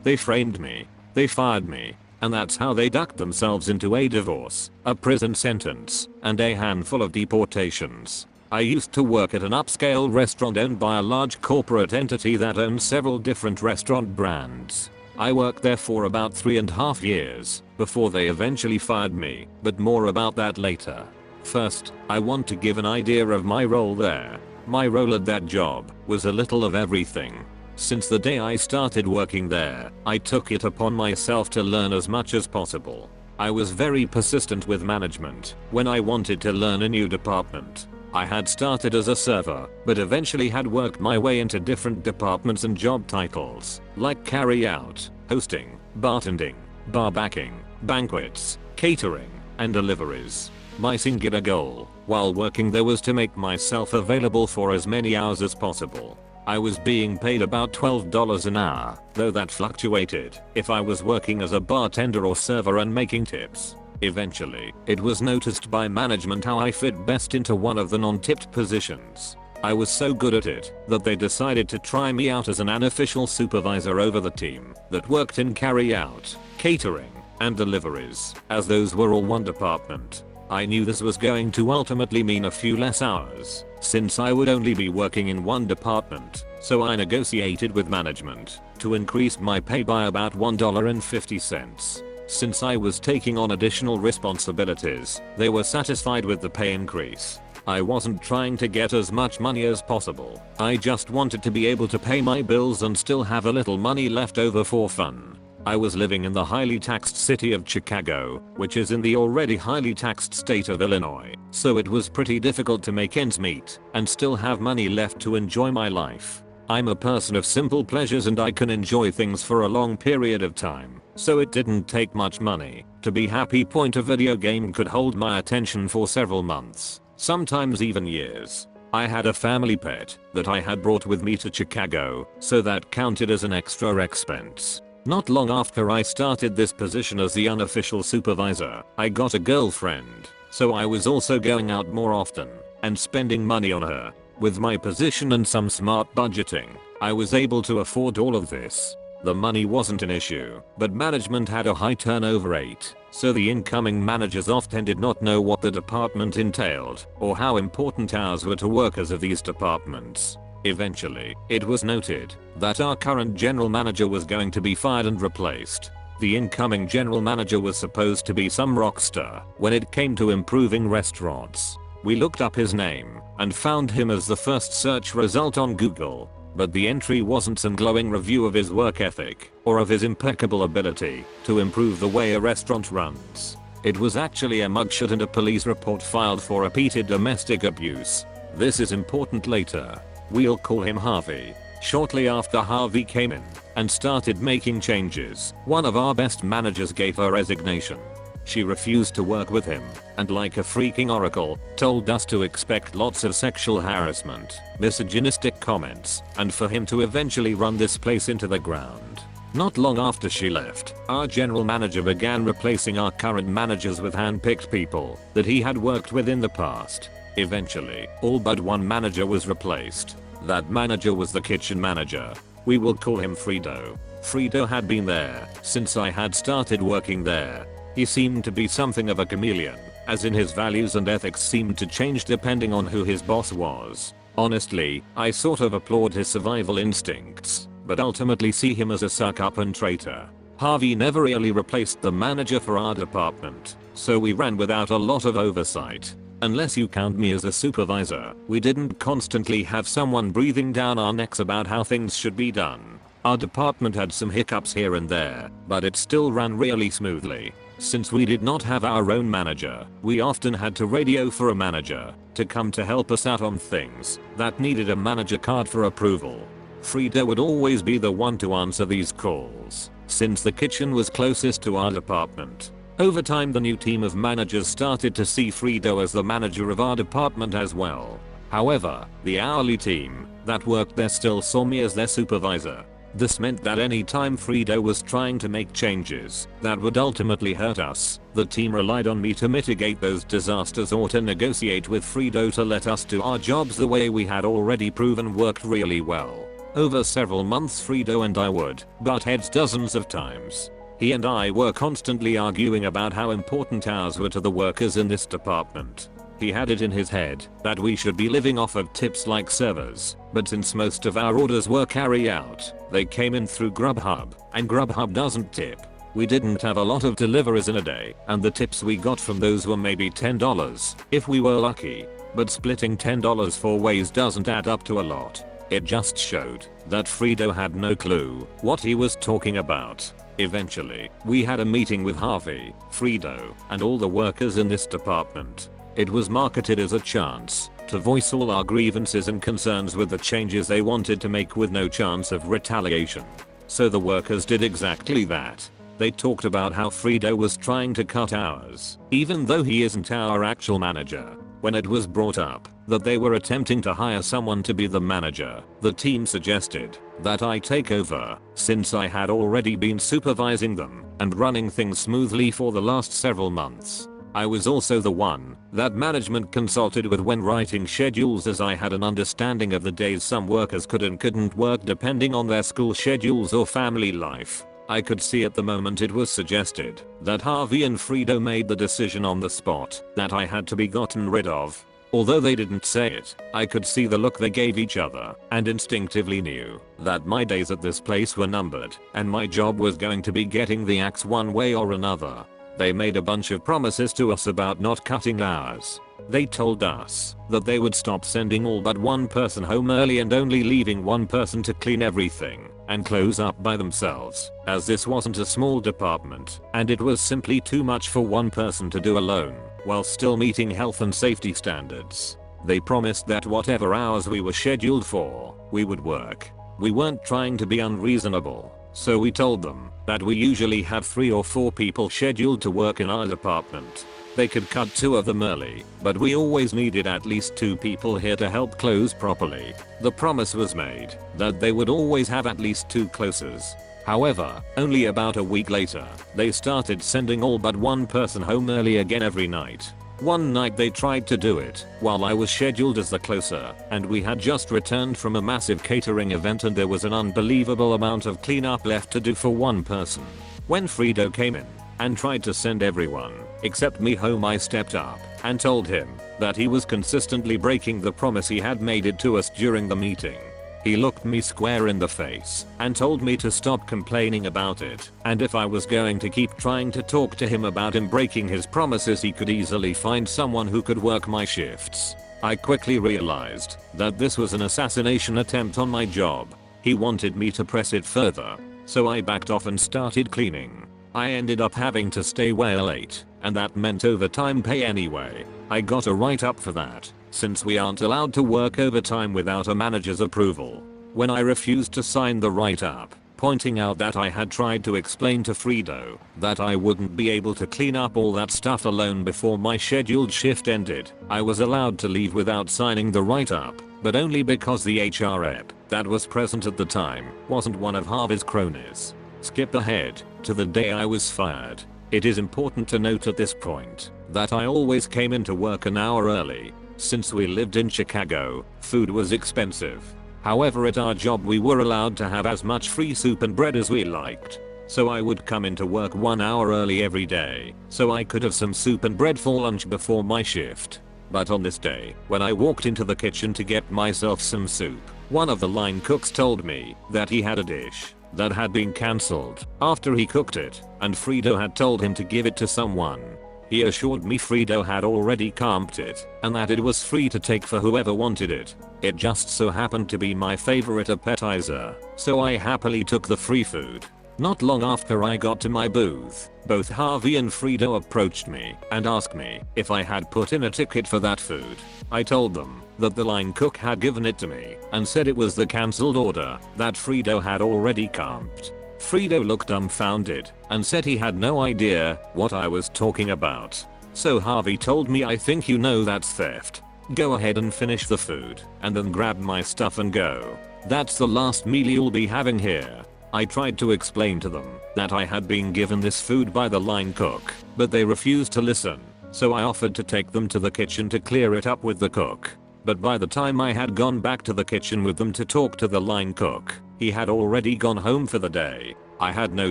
They framed me. They fired me. And that's how they ducked themselves into a divorce, a prison sentence, and a handful of deportations. I used to work at an upscale restaurant owned by a large corporate entity that owns several different restaurant brands. I worked there for about 3.5 years before they eventually fired me, but more about that later. First, I want to give an idea of my role there. My role at that job was a little of everything. Since the day I started working there, I took it upon myself to learn as much as possible. I was very persistent with management when I wanted to learn a new department. I had started as a server, but eventually had worked my way into different departments and job titles, like carry-out, hosting, bartending, bar backing, banquets, catering, and deliveries. My singular goal, while working there, was to make myself available for as many hours as possible. I was being paid about $12 an hour, though that fluctuated if I was working as a bartender or server and making tips. Eventually, it was noticed by management how I fit best into one of the non-tipped positions. I was so good at it that they decided to try me out as an unofficial supervisor over the team that worked in carry-out, catering, and deliveries, as those were all one department. I knew this was going to ultimately mean a few less hours, since I would only be working in one department, so I negotiated with management to increase my pay by about $1.50. Since I was taking on additional responsibilities, they were satisfied with the pay increase. I wasn't trying to get as much money as possible. I just wanted to be able to pay my bills and still have a little money left over for fun. I was living in the highly taxed city of Chicago, which is in the already highly taxed state of Illinois, so it was pretty difficult to make ends meet and still have money left to enjoy my life. I'm a person of simple pleasures and I can enjoy things for a long period of time, so it didn't take much money to be happy. A video game could hold my attention for several months, sometimes even years. I had a family pet that I had brought with me to Chicago, so that counted as an extra expense. Not long after I started this position as the unofficial supervisor, I got a girlfriend, so I was also going out more often and spending money on her. With my position and some smart budgeting, I was able to afford all of this. The money wasn't an issue, but management had a high turnover rate, so the incoming managers often did not know what the department entailed or how important hours were to workers of these departments. Eventually, it was noted that our current general manager was going to be fired and replaced. The incoming general manager was supposed to be some rock star when it came to improving restaurants. We looked up his name and found him as the first search result on Google, but the entry wasn't some glowing review of his work ethic or of his impeccable ability to improve the way a restaurant runs. It was actually a mugshot and a police report filed for repeated domestic abuse. This is important later. We'll call him Harvey. Shortly after Harvey came in and started making changes, one of our best managers gave her resignation. She refused to work with him, and like a freaking oracle, told us to expect lots of sexual harassment, misogynistic comments, and for him to eventually run this place into the ground. Not long after she left, our general manager began replacing our current managers with hand-picked people that he had worked with in the past. Eventually, all but one manager was replaced. That manager was the kitchen manager. We will call him Fredo. Fredo had been there since I had started working there. He seemed to be something of a chameleon, as in his values and ethics seemed to change depending on who his boss was. Honestly, I sort of applaud his survival instincts, but ultimately see him as a suck-up and traitor. Harvey never really replaced the manager for our department, so we ran without a lot of oversight. Unless you count me as a supervisor, we didn't constantly have someone breathing down our necks about how things should be done. Our department had some hiccups here and there, but it still ran really smoothly. Since we did not have our own manager, we often had to radio for a manager to come to help us out on things that needed a manager card for approval. Frida would always be the one to answer these calls, since the kitchen was closest to our department. Over time, the new team of managers started to see Fredo as the manager of our department as well. However, the hourly team that worked there still saw me as their supervisor. This meant that any time Fredo was trying to make changes that would ultimately hurt us, the team relied on me to mitigate those disasters or to negotiate with Fredo to let us do our jobs the way we had already proven worked really well. Over several months Fredo and I would butt heads dozens of times. He and I were constantly arguing about how important ours were to the workers in this department. He had it in his head that we should be living off of tips like servers, but since most of our orders were carry out, they came in through Grubhub, and Grubhub doesn't tip. We didn't have a lot of deliveries in a day, and the tips we got from those were maybe $10 if we were lucky, but splitting $10 four ways doesn't add up to a lot. It just showed that Fredo had no clue what he was talking about. Eventually, we had a meeting with Harvey, Fredo, and all the workers in this department. It was marketed as a chance to voice all our grievances and concerns with the changes they wanted to make with no chance of retaliation. So the workers did exactly that. They talked about how Fredo was trying to cut hours, even though he isn't our actual manager. When it was brought up that they were attempting to hire someone to be the manager, the team suggested that I take over, since I had already been supervising them and running things smoothly for the last several months. I was also the one that management consulted with when writing schedules, as I had an understanding of the days some workers could and couldn't work depending on their school schedules or family life. I could see at the moment it was suggested that Harvey and Fredo made the decision on the spot that I had to be gotten rid of. Although they didn't say it, I could see the look they gave each other and instinctively knew that my days at this place were numbered and my job was going to be getting the axe one way or another. They made a bunch of promises to us about not cutting hours. They told us that they would stop sending all but one person home early and only leaving one person to clean everything and close up by themselves, as this wasn't a small department and it was simply too much for one person to do alone while still meeting health and safety standards. They promised that whatever hours we were scheduled for, we would work. We weren't trying to be unreasonable, so we told them that we usually have 3 or 4 people scheduled to work in our department. They could cut 2 of them early, but we always needed at least 2 people here to help close properly. The promise was made that they would always have at least 2 closers. However, only about a week later, they started sending all but one person home early again every night. One night they tried to do it while I was scheduled as the closer, and we had just returned from a massive catering event and there was an unbelievable amount of cleanup left to do for one person. When Fredo came in and tried to send everyone except me home, I stepped up and told him that he was consistently breaking the promise he had made it to us during the meeting. He looked me square in the face and told me to stop complaining about it, and if I was going to keep trying to talk to him about him breaking his promises, he could easily find someone who could work my shifts. I quickly realized that this was an assassination attempt on my job. He wanted me to press it further, so I backed off and started cleaning. I ended up having to stay way late, and that meant overtime pay anyway. I got a write-up for that, since we aren't allowed to work overtime without a manager's approval. When I refused to sign the write-up, pointing out that I had tried to explain to Fredo that I wouldn't be able to clean up all that stuff alone before my scheduled shift ended, I was allowed to leave without signing the write-up, but only because the HR rep that was present at the time wasn't one of Harvey's cronies. Skip ahead to the day I was fired. It is important to note at this point that I always came into work an hour early. Since we lived in Chicago, food was expensive. However, at our job we were allowed to have as much free soup and bread as we liked. So I would come into work 1 hour early every day, so I could have some soup and bread for lunch before my shift. But on this day, when I walked into the kitchen to get myself some soup, one of the line cooks told me that he had a dish that had been cancelled after he cooked it, and Fredo had told him to give it to someone. He assured me Fredo had already comped it, and that it was free to take for whoever wanted it. It just so happened to be my favorite appetizer, so I happily took the free food. Not long after I got to my booth, both Harvey and Fredo approached me and asked me if I had put in a ticket for that food. I told them that the line cook had given it to me and said it was the cancelled order that Fredo had already comped. Fredo looked dumbfounded and said he had no idea what I was talking about. So Harvey told me, "I think you know that's theft. Go ahead and finish the food and then grab my stuff and go. That's the last meal you'll be having here." I tried to explain to them that I had been given this food by the line cook, but they refused to listen, so I offered to take them to the kitchen to clear it up with the cook. but by the time I had gone back to the kitchen with them to talk to the line cook, he had already gone home for the day. I had no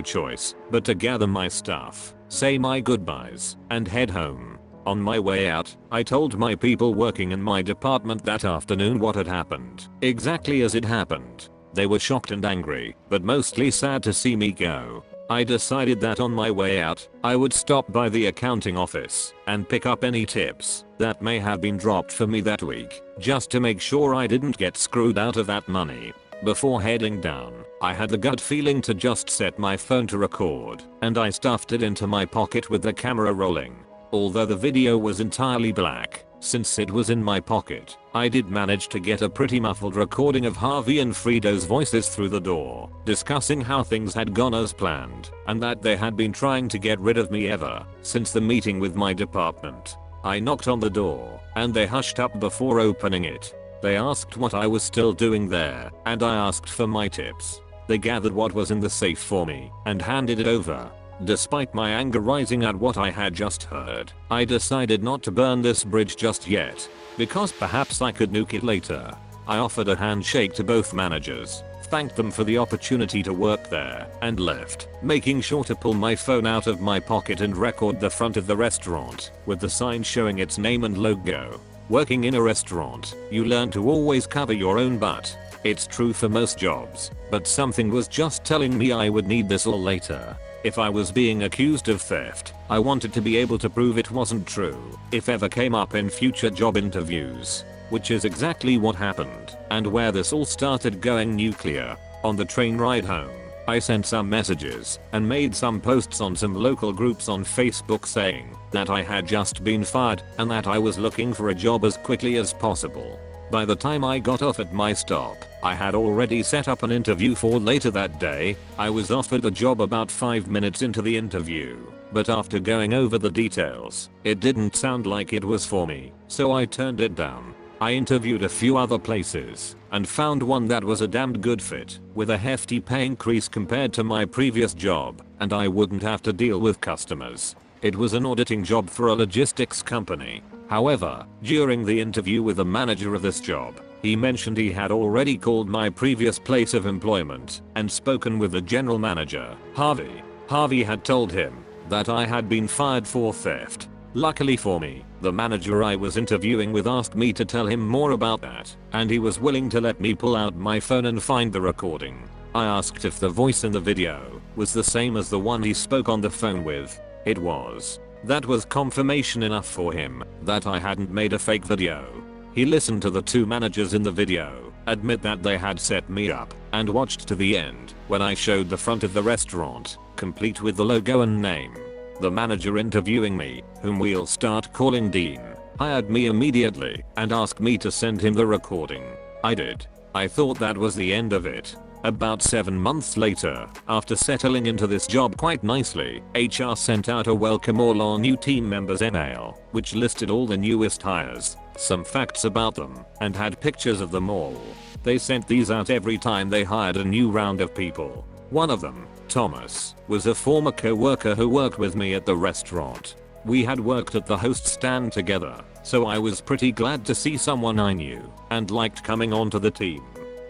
choice but to gather my stuff, say my goodbyes, and head home. On my way out, I told my people working in my department that afternoon what had happened, exactly as it happened. They were shocked and angry, but mostly sad to see me go. I decided that on my way out, I would stop by the accounting office and pick up any tips that may have been dropped for me that week, just to make sure I didn't get screwed out of that money. Before heading down, I had the gut feeling to just set my phone to record, and I stuffed it into my pocket with the camera rolling. Although the video was entirely black, since it was in my pocket, I did manage to get a pretty muffled recording of Harvey and Frido's voices through the door, discussing how things had gone as planned, and that they had been trying to get rid of me ever since the meeting with my department. I knocked on the door, and they hushed up before opening it. They asked what I was still doing there, and I asked for my tips. They gathered what was in the safe for me, and handed it over. Despite my anger rising at what I had just heard, I decided not to burn this bridge just yet, because perhaps I could nuke it later. I offered a handshake to both managers, thanked them for the opportunity to work there, and left, making sure to pull my phone out of my pocket and record the front of the restaurant, with the sign showing its name and logo. Working in a restaurant, you learn to always cover your own butt. It's true for most jobs, but something was just telling me I would need this all later. If I was being accused of theft, I wanted to be able to prove it wasn't true if ever came up in future job interviews. Which is exactly what happened, and where this all started going nuclear. On the train ride home, I sent some messages and made some posts on some local groups on Facebook saying that I had just been fired and that I was looking for a job as quickly as possible. By the time I got off at my stop, I had already set up an interview for later that day. I was offered the job about 5 minutes into the interview, but after going over the details, it didn't sound like it was for me, so I turned it down. I interviewed a few other places and found one that was a damned good fit, with a hefty pay increase compared to my previous job, and I wouldn't have to deal with customers. It was an auditing job for a logistics company. However, during the interview with the manager of this job, he mentioned he had already called my previous place of employment and spoken with the general manager, Harvey. Harvey had told him that I had been fired for theft. Luckily for me, the manager I was interviewing with asked me to tell him more about that, and he was willing to let me pull out my phone and find the recording. I asked if the voice in the video was the same as the one he spoke on the phone with. It was. That was confirmation enough for him that I hadn't made a fake video. He listened to the two managers in the video admit that they had set me up and watched to the end when I showed the front of the restaurant, complete with the logo and name. The manager interviewing me, whom we'll start calling Dean, hired me immediately and asked me to send him the recording. I did. I thought that was the end of it. About 7 months later, after settling into this job quite nicely, HR sent out a welcome all our new team members email, which listed all the newest hires, some facts about them, and had pictures of them all. They sent these out every time they hired a new round of people. One of them, Thomas, was a former co-worker who worked with me at the restaurant. We had worked at the host stand together, so I was pretty glad to see someone I knew and liked coming onto the team.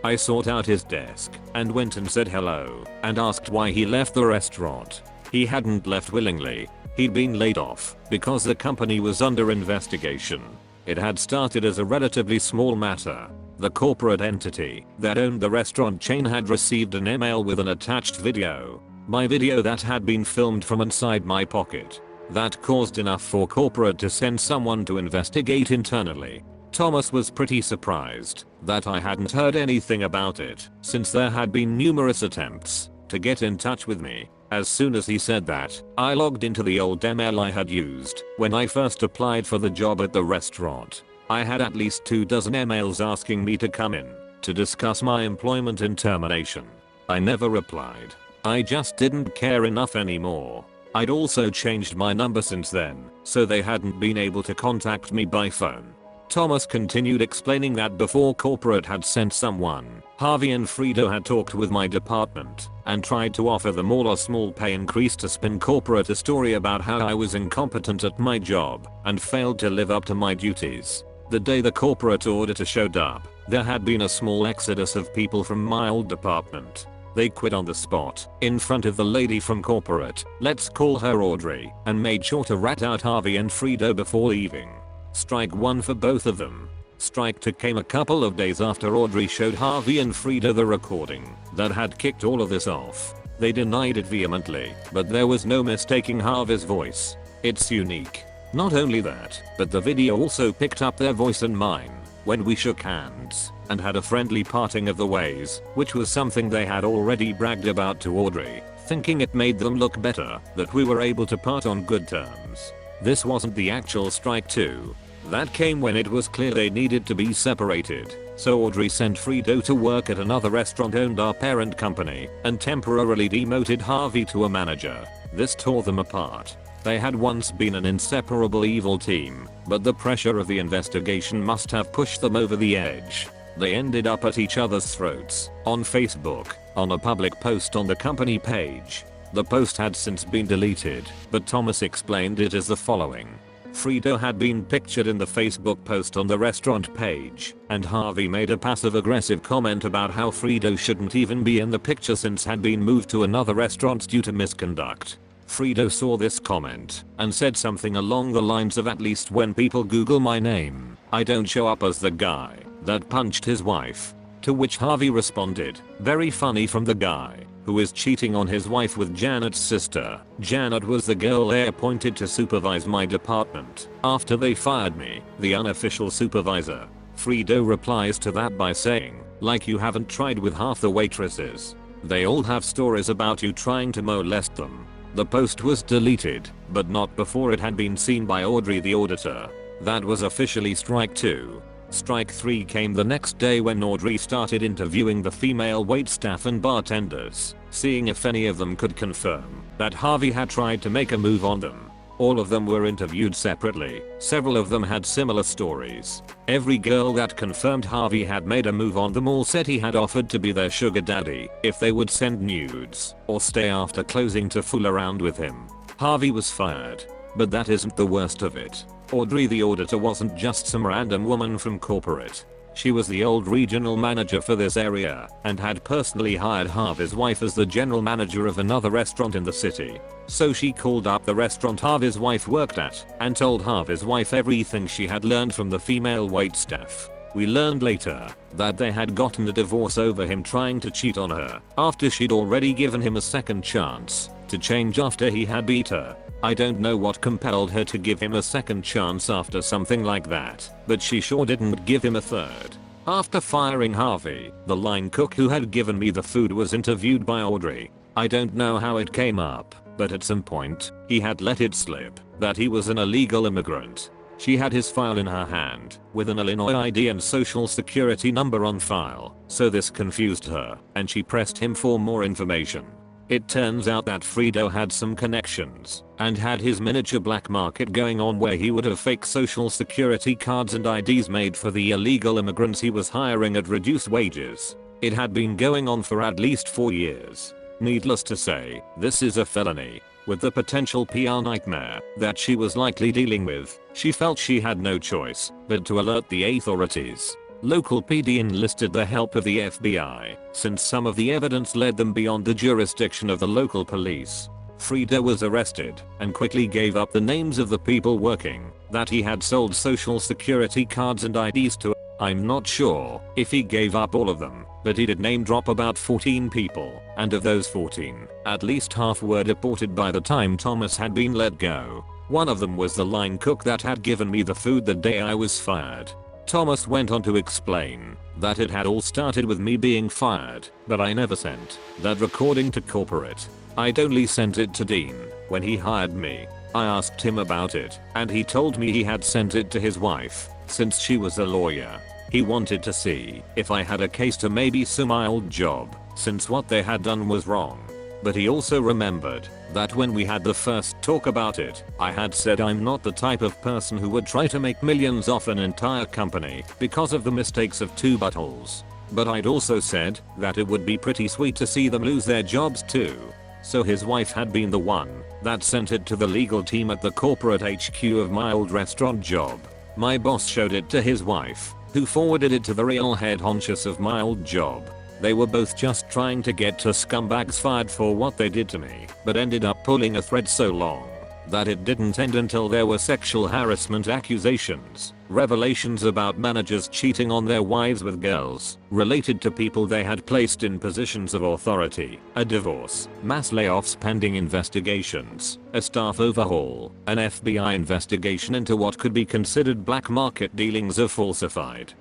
I sought out his desk and went and said hello and asked why he left the restaurant. He hadn't left willingly. He'd been laid off because the company was under investigation. It had started as a relatively small matter. The corporate entity that owned the restaurant chain had received an email with an attached video. My video that had been filmed from inside my pocket. That caused enough for corporate to send someone to investigate internally. Thomas was pretty surprised that I hadn't heard anything about it, since there had been numerous attempts to get in touch with me. As soon as he said that, I logged into the old email I had used when I first applied for the job at the restaurant. I had at least 24 emails asking me to come in to discuss my employment and termination. I never replied. I just didn't care enough anymore. I'd also changed my number since then, so they hadn't been able to contact me by phone. Thomas continued explaining that before corporate had sent someone, Harvey and Frido had talked with my department and tried to offer them all a small pay increase to spin corporate a story about how I was incompetent at my job and failed to live up to my duties. The day the corporate auditor showed up, there had been a small exodus of people from my old department. They quit on the spot, in front of the lady from corporate, let's call her Audrey, and made sure to rat out Harvey and Frito before leaving. Strike 1 for both of them. Strike 2 came a couple of days after Audrey showed Harvey and Frito the recording that had kicked all of this off. They denied it vehemently, but there was no mistaking Harvey's voice. It's unique. Not only that, but the video also picked up their voice and mine when we shook hands and had a friendly parting of the ways, which was something they had already bragged about to Audrey, thinking it made them look better that we were able to part on good terms. This wasn't the actual strike 2. That came when it was clear they needed to be separated, so Audrey sent Frito to work at another restaurant owned our parent company and temporarily demoted Harvey to a manager. This tore them apart. They had once been an inseparable evil team, but the pressure of the investigation must have pushed them over the edge. They ended up at each other's throats, on Facebook, on a public post on the company page. The post had since been deleted, but Thomas explained it as the following. Frito had been pictured in the Facebook post on the restaurant page, and Harvey made a passive-aggressive comment about how Frito shouldn't even be in the picture since had been moved to another restaurant due to misconduct. Frito saw this comment and said something along the lines of, at least when people Google my name, I don't show up as the guy that punched his wife. To which Harvey responded, very funny from the guy who is cheating on his wife with Janet's sister. Janet was the girl they appointed to supervise my department after they fired me, the unofficial supervisor. Frito replies to that by saying, like you haven't tried with half the waitresses. They all have stories about you trying to molest them. The post was deleted, but not before it had been seen by Audrey the auditor. That was officially strike 2. Strike 3 came the next day when Audrey started interviewing the female waitstaff and bartenders, seeing if any of them could confirm that Harvey had tried to make a move on them. All of them were interviewed separately. Several of them had similar stories. Every girl that confirmed Harvey had made a move on them all said he had offered to be their sugar daddy if they would send nudes or stay after closing to fool around with him. Harvey was fired. But that isn't the worst of it. Audrey the auditor wasn't just some random woman from corporate. She was the old regional manager for this area and had personally hired Harvey's wife as the general manager of another restaurant in the city. So she called up the restaurant Harvey's wife worked at and told Harvey's wife everything she had learned from the female waitstaff. We learned later that they had gotten a divorce over him trying to cheat on her after she'd already given him a second chance to change after he had beat her. I don't know what compelled her to give him a second chance after something like that, but she sure didn't give him a third. After firing Harvey, the line cook who had given me the food was interviewed by Audrey. I don't know how it came up, but at some point, he had let it slip that he was an illegal immigrant. She had his file in her hand, with an Illinois ID and social security number on file, so this confused her, and she pressed him for more information. It turns out that Frito had some connections and had his miniature black market going on where he would have fake social security cards and IDs made for the illegal immigrants he was hiring at reduced wages. It had been going on for at least 4 years. Needless to say, this is a felony. With the potential PR nightmare that she was likely dealing with, she felt she had no choice but to alert the authorities. Local PD enlisted the help of the FBI, since some of the evidence led them beyond the jurisdiction of the local police. Frito was arrested and quickly gave up the names of the people working that he had sold social security cards and IDs to. I'm not sure if he gave up all of them, but he did name drop about 14 people, and of those 14, at least half were deported by the time Thomas had been let go. One of them was the line cook that had given me the food the day I was fired. Thomas went on to explain that it had all started with me being fired, but I never sent that recording to corporate. I'd only sent it to Dean when he hired me. I asked him about it, and he told me he had sent it to his wife, since she was a lawyer. He wanted to see if I had a case to maybe sue my old job, since what they had done was wrong. But he also remembered that when we had the first talk about it, I had said I'm not the type of person who would try to make millions off an entire company because of the mistakes of two buttholes. But I'd also said that it would be pretty sweet to see them lose their jobs too. So his wife had been the one that sent it to the legal team at the corporate HQ of my old restaurant job. My boss showed it to his wife, who forwarded it to the real head honchos of my old job. They were both just trying to get two scumbags fired for what they did to me, but ended up pulling a thread so long that it didn't end until there were sexual harassment accusations, revelations about managers cheating on their wives with girls related to people they had placed in positions of authority, a divorce, mass layoffs pending investigations, a staff overhaul, an FBI investigation into what could be considered black market dealings of falsified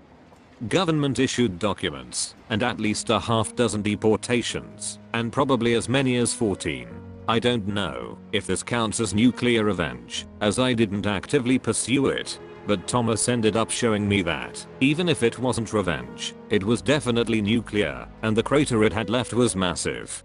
government issued documents, and at least a half dozen deportations, and probably as many as 14. I don't know if this counts as nuclear revenge, as I didn't actively pursue it, but Thomas ended up showing me that, even if it wasn't revenge, it was definitely nuclear, and the crater it had left was massive.